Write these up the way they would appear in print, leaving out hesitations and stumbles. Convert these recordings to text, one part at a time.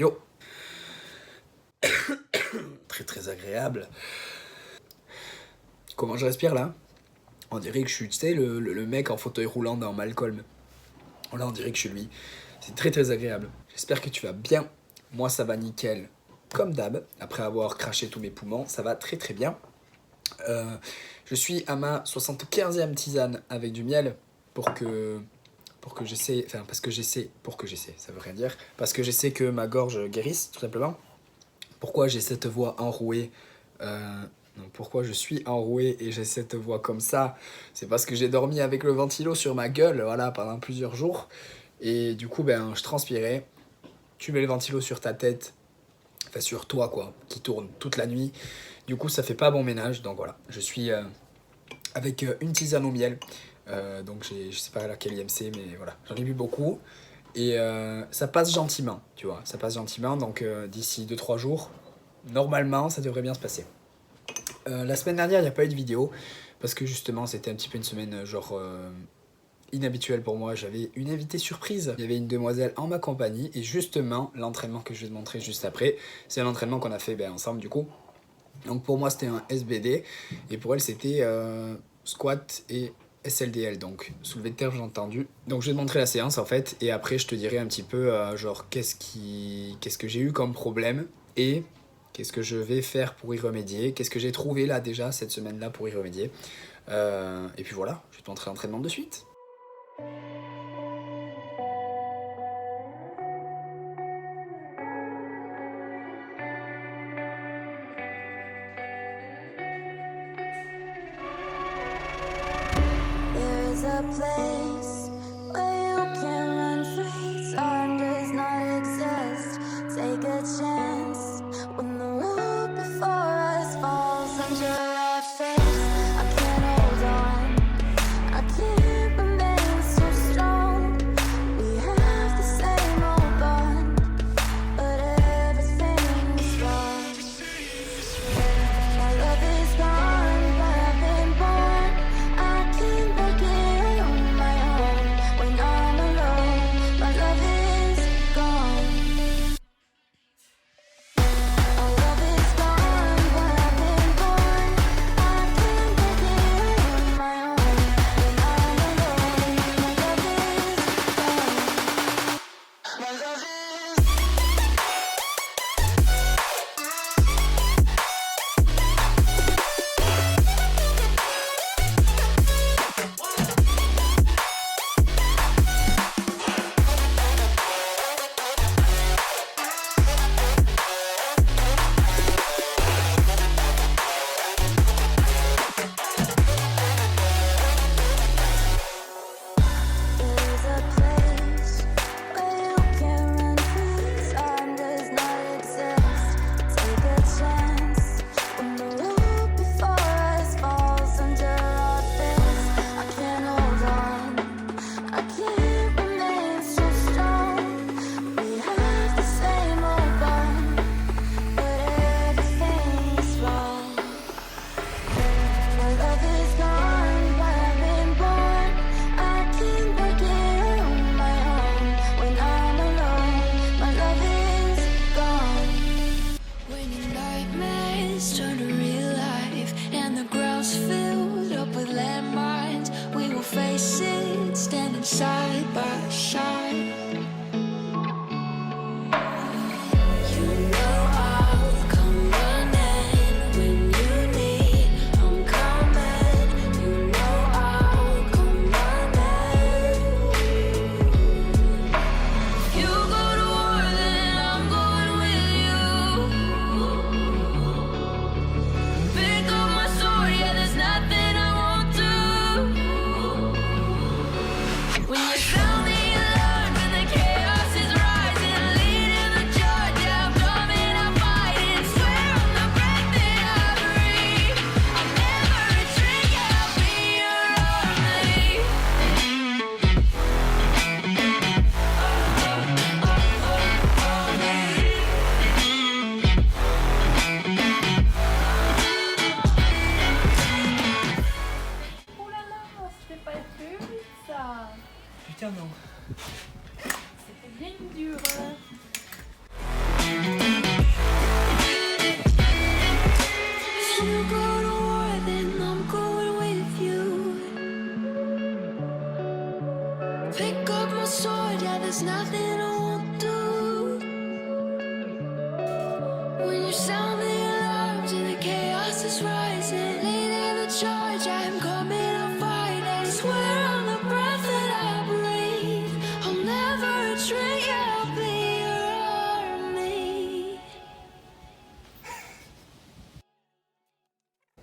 Yo. Très très agréable. Comment je respire là? On dirait que je suis, tu sais, le mec en fauteuil roulant dans Malcolm. Là, on dirait que je suis lui. C'est très très agréable. J'espère que tu vas bien. Moi, ça va nickel, comme d'hab. Après avoir craché tous mes poumons, ça va très très bien. Je suis à ma 75e tisane avec du miel pour que j'essaie, enfin ça veut rien dire, parce que j'essaie que ma gorge guérisse, tout simplement. Pourquoi j'ai cette voix enrouée non, pourquoi je suis enroué et j'ai cette voix comme ça? C'est parce que j'ai dormi avec le ventilo sur ma gueule, voilà, pendant plusieurs jours. Et du coup, ben, je transpirais. Tu mets le ventilo sur ta tête, enfin sur toi, quoi, qui tourne toute la nuit. Du coup, ça fait pas bon ménage. Donc voilà, je suis avec une tisane au miel. Donc je sais pas laquelle IMC, mais voilà, j'en ai bu beaucoup. Et ça passe gentiment, tu vois, ça passe gentiment. Donc d'ici 2-3 jours, normalement, ça devrait bien se passer. La semaine dernière, il n'y a pas eu de vidéo parce que justement, c'était un petit peu une semaine genre inhabituelle pour moi. J'avais une invitée surprise. Il y avait une demoiselle en ma compagnie et justement, l'entraînement que je vais te montrer juste après, c'est un entraînement qu'on a fait ensemble du coup. Donc pour moi, c'était un SBD et pour elle, c'était squat et SLDL, donc soulevé de terre, j'ai entendu. Donc je vais te montrer la séance en fait et après, je te dirai un petit peu genre qu'est-ce que j'ai eu comme problème et qu'est-ce que je vais faire pour y remédier? Qu'est-ce que j'ai trouvé là déjà cette semaine-là pour y remédier? Et puis voilà, je vais te montrer l'entraînement de suite. There's a place where you can run free. Time does not exist. Take a chance when the world before us falls under our face. I can't hold on. I can't remain so strong. We have the same old bond, but everything is wrong. My love is gone, but I've been born. I can't make it on my own. When I'm alone, my love is gone.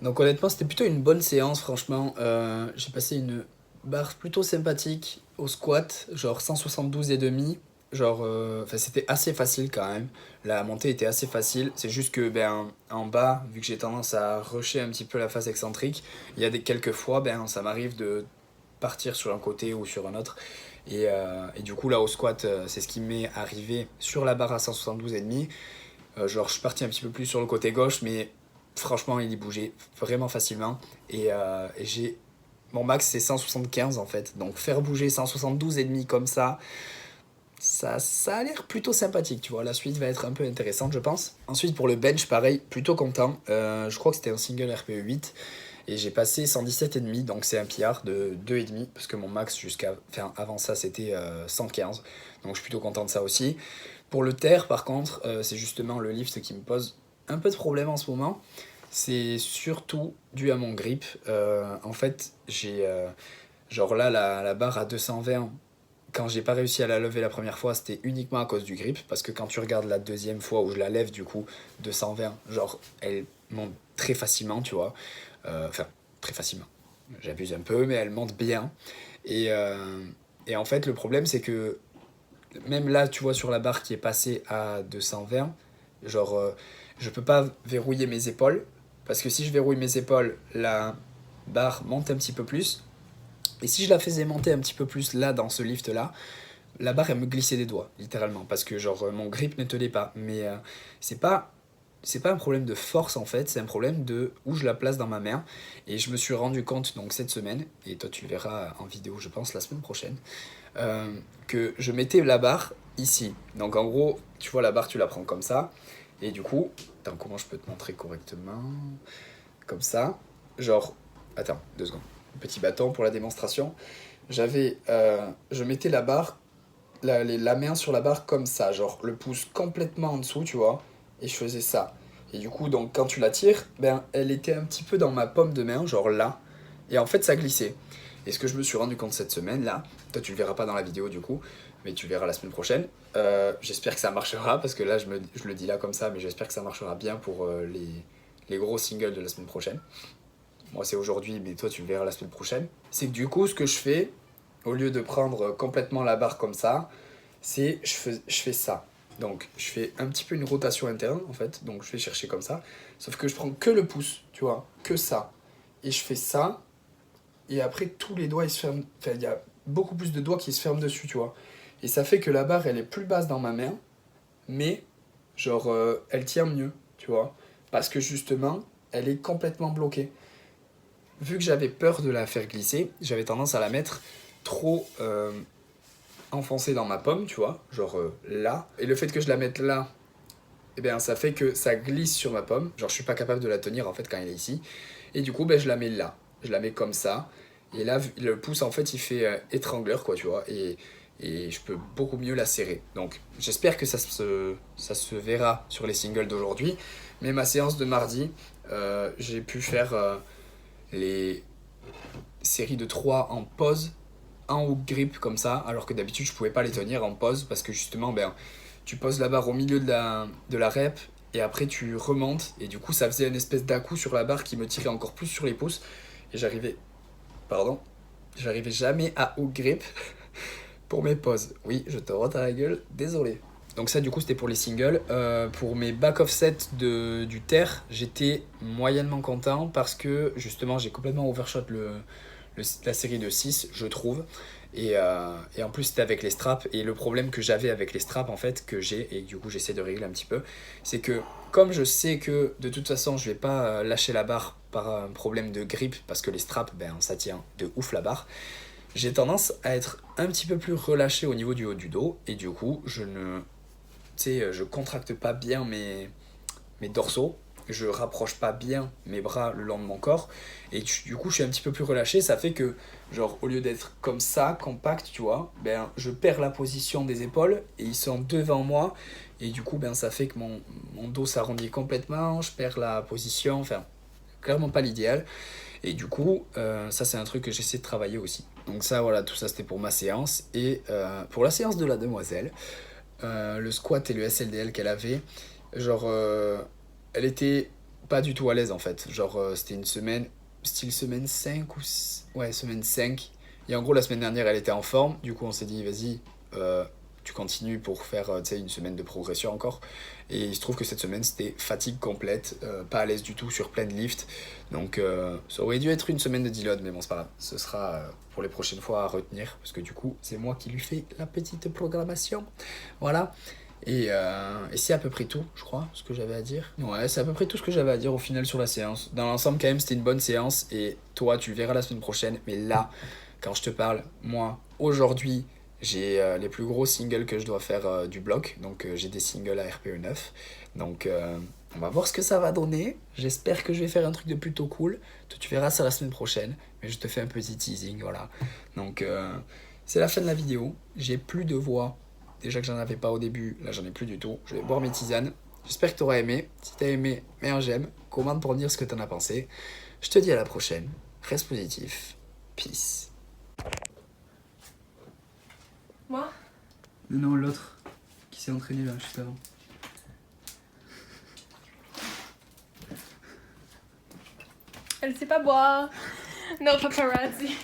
Donc honnêtement, c'était plutôt une bonne séance, franchement. J'ai passé une barre plutôt sympathique au squat, genre 172 et demi. Genre, enfin, c'était assez facile quand même. La montée était assez facile. C'est juste que, ben, en bas, vu que j'ai tendance à rusher un petit peu la phase excentrique, il y a quelques fois, ben, ça m'arrive de partir sur un côté ou sur un autre. Et du coup, là, au squat, c'est ce qui m'est arrivé sur la barre à 172 et demi. Genre, je suis parti un petit peu plus sur le côté gauche, mais franchement, il y bougeait vraiment facilement. Et j'ai. Mon max, c'est 175 en fait. Donc, faire bouger 172 et demi comme ça a l'air plutôt sympathique, tu vois. La suite va être un peu intéressante, je pense. Ensuite, pour le bench, pareil, plutôt content. Je crois que c'était un single RPE 8. Et j'ai passé 117,5, donc c'est un PR de 2,5, parce que mon max enfin, avant ça c'était 115. Donc je suis plutôt content de ça aussi. Pour le terre, par contre, c'est justement le lift qui me pose un peu de problème en ce moment. C'est surtout dû à mon grip. En fait, j'ai. Genre là, la barre à 220, quand j'ai pas réussi à la lever la première fois, c'était uniquement à cause du grip. Parce que quand tu regardes la deuxième fois où je la lève, du coup, 220, genre, elle monte très facilement, tu vois. Enfin, très facilement. J'abuse un peu, mais elle monte bien. Et, euh, et en fait, le problème, c'est que même là, tu vois, sur la barre qui est passée à 220, genre, je peux pas verrouiller mes épaules. Parce que si je verrouille mes épaules, la barre monte un petit peu plus. Et si je la faisais monter un petit peu plus là, dans ce lift-là, la barre, elle me glissait des doigts, littéralement. Parce que, genre, mon grip ne tenait pas. Mais c'est pas c'est pas un problème de force en fait, c'est un problème de où je la place dans ma main. Et je me suis rendu compte donc cette semaine, et toi tu le verras en vidéo je pense la semaine prochaine, que je mettais la barre ici. Donc en gros, tu vois la barre tu la prends comme ça, et du coup, attends comment je peux te montrer correctement, comme ça, genre, attends, 2 secondes, petit bâton pour la démonstration, je mettais la barre, la main sur la barre comme ça, genre le pouce complètement en dessous, tu vois, et je faisais ça. Et du coup, donc quand tu la tires, ben elle était un petit peu dans ma paume de main, genre là, et en fait ça glissait. Et ce que je me suis rendu compte cette semaine là, toi tu le verras pas dans la vidéo du coup, mais tu le verras la semaine prochaine. J'espère que ça marchera parce que là je le dis là comme ça, mais j'espère que ça marchera bien pour les gros singles de la semaine prochaine. Moi c'est aujourd'hui, mais toi tu le verras la semaine prochaine. C'est que du coup ce que je fais, au lieu de prendre complètement la barre comme ça, c'est je fais ça. Donc je fais un petit peu une rotation interne en fait, donc je vais chercher comme ça. Sauf que je prends que le pouce, tu vois, que ça. Et je fais ça, et après tous les doigts ils se ferment, enfin il y a beaucoup plus de doigts qui se ferment dessus, tu vois. Et ça fait que la barre elle est plus basse dans ma main, mais genre elle tient mieux, tu vois. Parce que justement, elle est complètement bloquée. Vu que j'avais peur de la faire glisser, j'avais tendance à la mettre trop enfoncée dans ma pomme, tu vois, genre là. Et le fait que je la mette là, eh bien, ça fait que ça glisse sur ma pomme. Genre, je suis pas capable de la tenir en fait quand elle est ici. Et du coup, ben, je la mets là. Je la mets comme ça. Et là, le pouce en fait, il fait étrangleur, quoi, tu vois. Et je peux beaucoup mieux la serrer. Donc, j'espère que ça se verra sur les singles d'aujourd'hui. Mais ma séance de mardi, j'ai pu faire les séries de 3 en pause, en hook grip comme ça, alors que d'habitude je pouvais pas les tenir en pause parce que justement ben, tu poses la barre au milieu de la rep et après tu remontes et du coup ça faisait une espèce d'à-coup sur la barre qui me tirait encore plus sur les pouces et j'arrivais jamais à hook grip pour mes pauses. Oui, je te rote à la gueule, désolé. Donc ça du coup c'était pour les singles. Pour mes back offset du terre, j'étais moyennement content parce que justement j'ai complètement overshot la série de 6 je trouve. Et en plus c'était avec les straps. Et le problème que j'avais avec les straps en fait, que j'ai, et du coup j'essaie de régler un petit peu, c'est que comme je sais que de toute façon je vais pas lâcher la barre par un problème de grip, parce que les straps, ben ça tient de ouf la barre, j'ai tendance à être un petit peu plus relâché au niveau du haut du dos. Et du coup je contracte pas bien mes dorsaux, je rapproche pas bien mes bras le long de mon corps, et du coup je suis un petit peu plus relâché, ça fait que genre au lieu d'être comme ça, compact, tu vois, ben je perds la position des épaules et ils sont devant moi, et du coup ben ça fait que mon dos s'arrondit complètement, je perds la position, enfin clairement pas l'idéal, et du coup ça c'est un truc que j'essaie de travailler aussi. Donc ça voilà, tout ça c'était pour ma séance, et pour la séance de la demoiselle, le squat et le SLDL qu'elle avait, genre elle était pas du tout à l'aise en fait. Genre, c'était une semaine, style semaine 5 ou... Ouais, semaine 5. Et en gros, la semaine dernière, elle était en forme. Du coup, on s'est dit, vas-y, tu continues pour faire une semaine de progression encore. Et il se trouve que cette semaine, c'était fatigue complète, pas à l'aise du tout sur plein de lifts. Donc, ça aurait dû être une semaine de deload, mais bon, c'est pas grave. Ce sera pour les prochaines fois à retenir, parce que du coup, c'est moi qui lui fais la petite programmation. Voilà. Et c'est à peu près tout, je crois, ce que j'avais à dire. Ouais, c'est à peu près tout ce que j'avais à dire au final sur la séance. Dans l'ensemble, quand même, c'était une bonne séance. Et toi, tu le verras la semaine prochaine. Mais là, quand je te parle, moi, aujourd'hui, j'ai les plus gros singles que je dois faire du bloc. Donc, j'ai des singles à RPE 9. Donc, on va voir ce que ça va donner. J'espère que je vais faire un truc de plutôt cool. Toi, tu verras ça la semaine prochaine. Mais je te fais un petit teasing, voilà. Donc, c'est la fin de la vidéo. J'ai plus de voix. Déjà que j'en avais pas au début, là j'en ai plus du tout. Je vais boire mes tisanes. J'espère que t'auras aimé. Si t'as aimé, mets un j'aime. Commente pour me dire ce que t'en as pensé. Je te dis à la prochaine. Reste positif. Peace. Moi? Non, l'autre qui s'est entraîné là juste avant. Elle sait pas boire. Non, paparazzi.